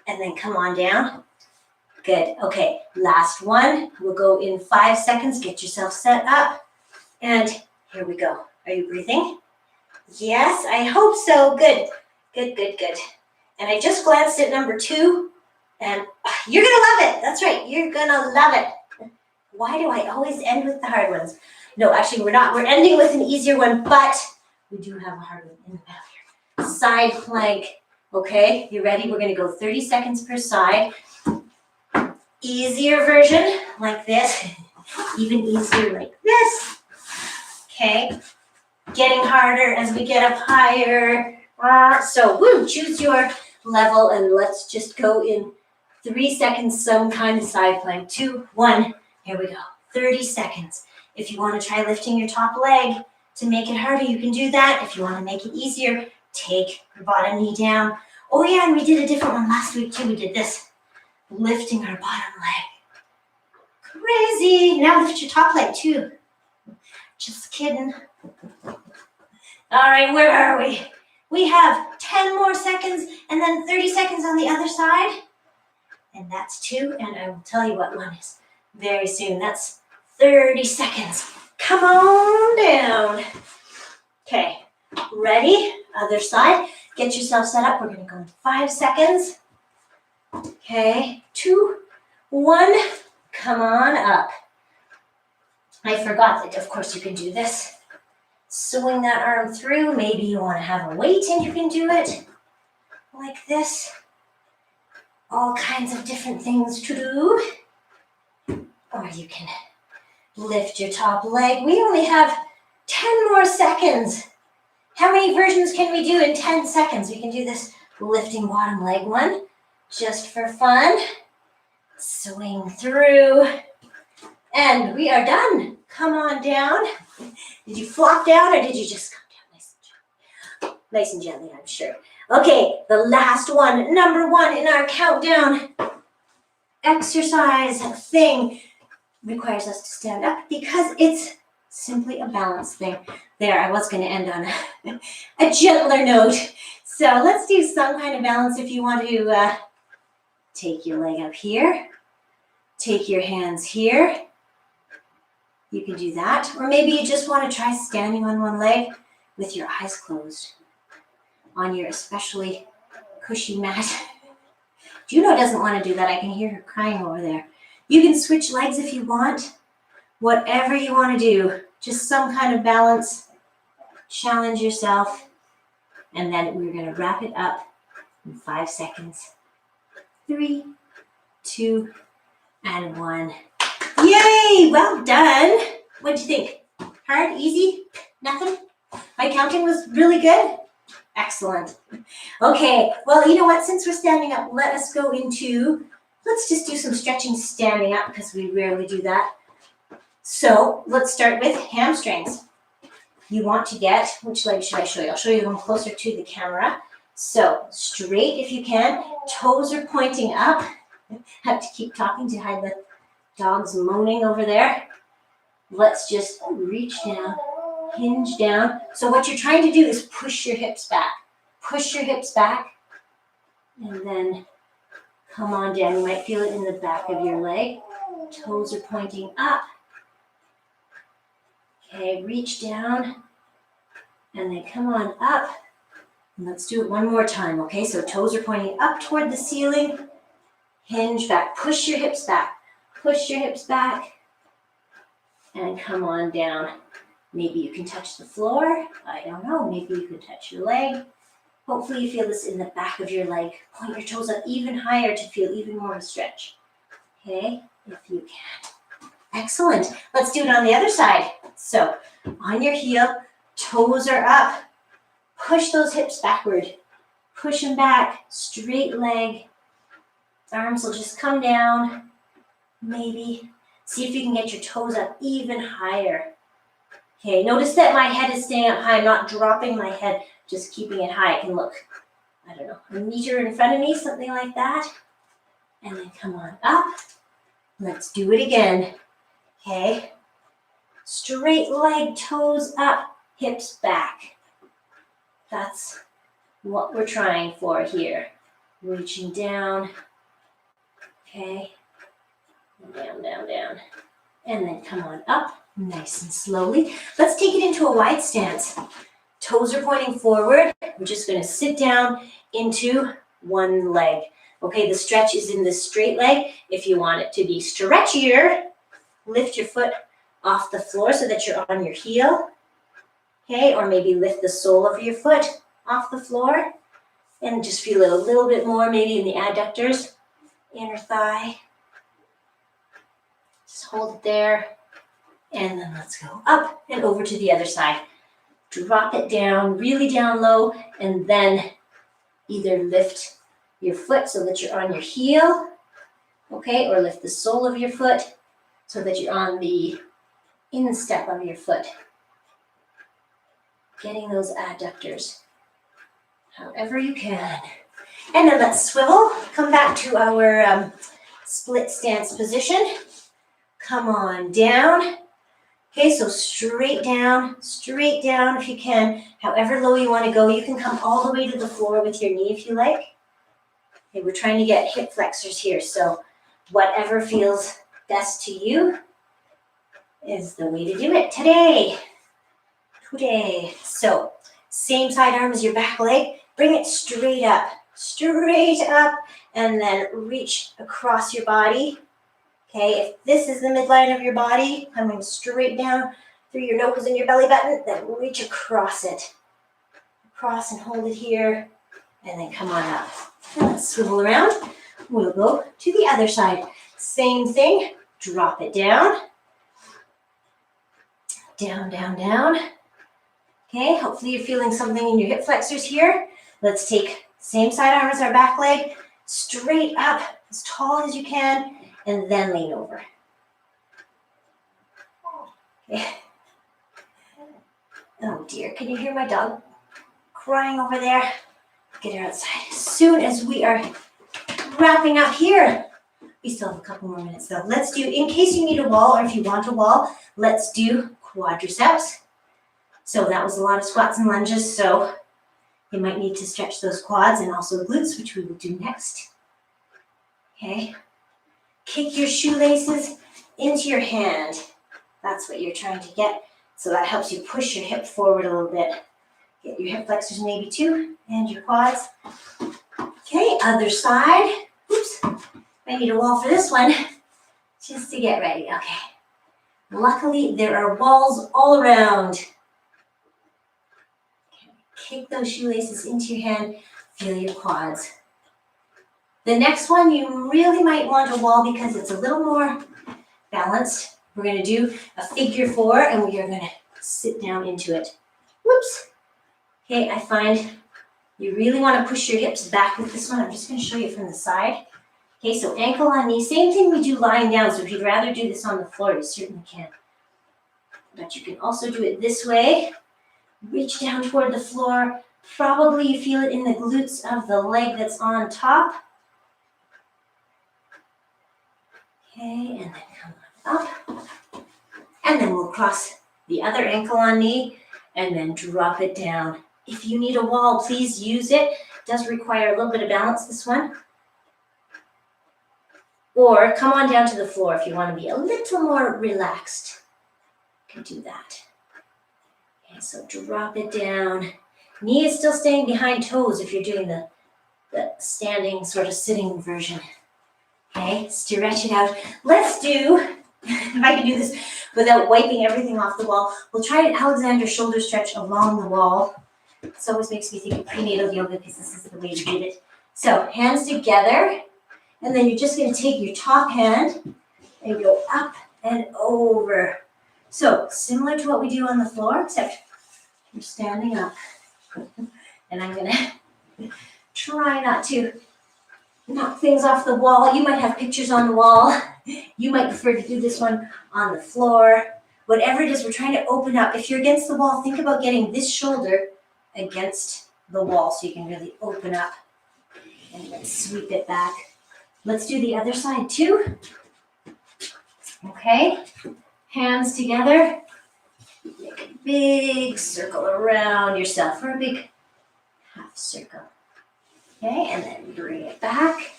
And then come on down. Good. Okay, last one. We'll go in 5 seconds. Get yourself set up. And here we go. Are you breathing? Yes, I hope so. Good, good, good, good. And I just glanced at number 2, and you're going to love it. That's right. You're going to love it. Why do I always end with the hard ones? No, actually, we're not. We're ending with an easier one, but we do have a hard one in the middle here. Side plank. Okay, you ready? We're going to go 30 seconds per side. Easier version like this. Even easier like this. Okay. Getting harder as we get up higher. So choose your level and let's just go in 3 seconds, some kind of side plank. 2, 1, here we go. 30 seconds. If you want to try lifting your top leg to make it harder, you can do that. If you want to make it easier, take your bottom knee down. Oh yeah, and we did a different one last week too. We did this, lifting our bottom leg. Crazy. Now lift your top leg too. Just kidding. All right, where are we? We have 10 more seconds and then 30 seconds on the other side. And that's 2, and I will tell you what one is very soon. That's 30 seconds. Come on down. Okay, ready? Other side. Get yourself set up. We're going to go in 5 seconds. Okay, 2, 1. Come on up. I forgot that, of course, you can do this. Swing that arm through. Maybe you want to have a weight and you can do it like this. All kinds of different things to do. Or you can lift your top leg. We only have 10 more seconds. How many versions can we do in 10 seconds? We can do this lifting bottom leg one just for fun. Swing through. And we are done. Come on down. Did you flop down or did you just come down nice and gently? Nice and gently, I'm sure. Okay, the last one, number 1 in our countdown exercise thing requires us to stand up because it's simply a balance thing. There, I was going to end on a gentler note. So let's do some kind of balance. If you want to take your leg up here, take your hands here. You can do that. Or maybe you just want to try standing on one leg with your eyes closed on your especially cushy mat. Juno doesn't want to do that. I can hear her crying over there. You can switch legs if you want. Whatever you want to do. Just some kind of balance. Challenge yourself. And then we're going to wrap it up in 5 seconds. 3, 2, and 1. Yay! Well done. What'd you think? Hard? Easy? Nothing? My counting was really good? Excellent. Okay, well, you know what? Since we're standing up, let us go into, let's just do some stretching standing up because we rarely do that. So let's start with hamstrings. You want to get, which leg should I show you? I'll show you them closer to the camera. So straight if you can. Toes are pointing up. Have to keep talking to hide the dogs moaning over there. Let's just reach down, hinge down. So what you're trying to do is push your hips back. Push your hips back and then come on down. You might feel it in the back of your leg. Toes are pointing up. Okay, reach down and then come on up. And let's do it one more time, okay? So toes are pointing up toward the ceiling. Hinge back. Push your hips back. Push your hips back and come on down. Maybe you can touch the floor. I don't know. Maybe you can touch your leg. Hopefully you feel this in the back of your leg. Point your toes up even higher to feel even more of a stretch. Okay, if you can. Excellent. Let's do it on the other side. So on your heel, toes are up. Push those hips backward. Push them back. Straight leg. Arms will just come down. Maybe. See if you can get your toes up even higher. Okay, notice that my head is staying up high. I'm not dropping my head, just keeping it high. It can look, I don't know, a meter in front of me, something like that. And then come on up. Let's do it again. Okay. Straight leg, toes up, hips back. That's what we're trying for here. Reaching down. Okay. Down, down, down. And then come on up, nice and slowly. Let's take it into a wide stance. Toes are pointing forward. We're just going to sit down into one leg. Okay, the stretch is in the straight leg. If you want it to be stretchier, lift your foot off the floor so that you're on your heel. Okay, or maybe lift the sole of your foot off the floor and just feel it a little bit more, maybe in the adductors, inner thigh. Just hold it there. And then let's go up and over to the other side. Drop it down, really down low, and then either lift your foot so that you're on your heel, okay, or lift the sole of your foot so that you're on the instep of your foot. Getting those adductors, however you can. And then let's swivel, come back to our split stance position. Come on down. Okay, so straight down if you can. However low you want to go, you can come all the way to the floor with your knee if you like. Okay, we're trying to get hip flexors here, so whatever feels best to you is the way to do it today. So same side arm as your back leg. Bring it straight up, and then reach across your body. Okay, if this is the midline of your body, coming straight down through your nose and your belly button, then reach across it. Across and hold it here, and then come on up. And let's swivel around. We'll go to the other side. Same thing, drop it down. Down, down, down. Okay, hopefully you're feeling something in your hip flexors here. Let's take same side arm as our back leg, straight up, as tall as you can, and then lean over. Okay. Oh dear, can you hear my dog crying over there? Get her outside. As soon as we are wrapping up here, we still have a couple more minutes though. Let's do, in case you need a wall or if you want a wall, let's do quadriceps. So that was a lot of squats and lunges, so you might need to stretch those quads and also glutes, which we will do next. Okay. Kick your shoelaces into your hand. That's what you're trying to get. So that helps you push your hip forward a little bit. Get your hip flexors maybe too, and your quads. Okay, other side. Oops, I need a wall for this one, just to get ready. Okay. Luckily, there are walls all around. Kick those shoelaces into your hand. Feel your quads. The next one, you really might want a wall because it's a little more balanced. We're going to do a figure four and we are going to sit down into it. Whoops. Okay, I find you really want to push your hips back with this one. I'm just going to show you from the side. Okay, so ankle on knee. Same thing we do lying down. So if you'd rather do this on the floor, you certainly can. But you can also do it this way. Reach down toward the floor. Probably you feel it in the glutes of the leg that's on top. Okay, and then come on up. And then we'll cross the other ankle on knee and then drop it down. If you need a wall, please use it. It does require a little bit of balance, this one. Or come on down to the floor if you want to be a little more relaxed. You can do that. Okay, so drop it down. Knee is still staying behind toes if you're doing the standing sort of sitting version. Okay, stretch it out. Let's do, if I can do this without wiping everything off the wall, we'll try an Alexander shoulder stretch along the wall. This always makes me think of prenatal yoga because this is the way to do it. So hands together, and then you're just going to take your top hand and go up and over. So similar to what we do on the floor, except you're standing up. And I'm going to try not to knock things off the wall. You might have pictures on the wall. You might prefer to do this one on the floor. Whatever it is, we're trying to open up. If you're against the wall, think about getting this shoulder against the wall so you can really open up and then sweep it back. Let's do the other side too. Okay, hands together. Make a big circle around yourself, or a big half circle. Okay, and then bring it back.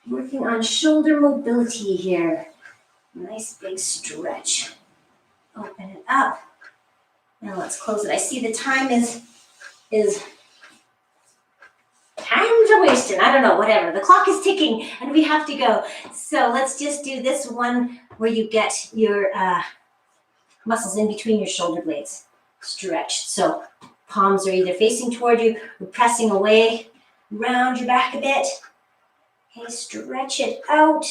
Working on shoulder mobility here. Nice big stretch. Open it up. Now let's close it. I see the time is time's a wasting. I don't know, whatever. The clock is ticking and we have to go. So let's just do this one where you get your muscles in between your shoulder blades stretched. So palms are either facing toward you or pressing away. Round your back a bit. Okay, stretch it out.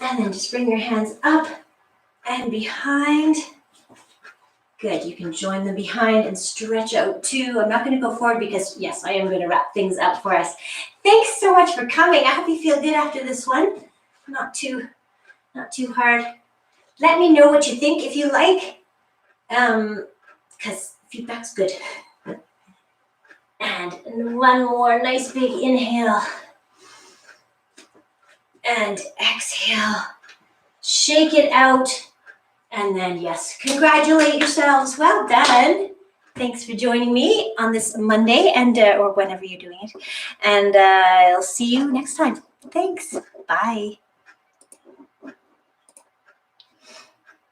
And then just bring your hands up and behind. Good, you can join them behind and stretch out too. I'm not going to go forward because, yes, I am going to wrap things up for us. Thanks so much for coming. I hope you feel good after this one. Not too hard. Let me know what you think if you like, because feedback's good. And one more nice big inhale. And exhale. Shake it out. And then, yes, congratulate yourselves. Well done. Thanks for joining me on this Monday and or whenever you're doing it. And I'll see you next time. Thanks. Bye.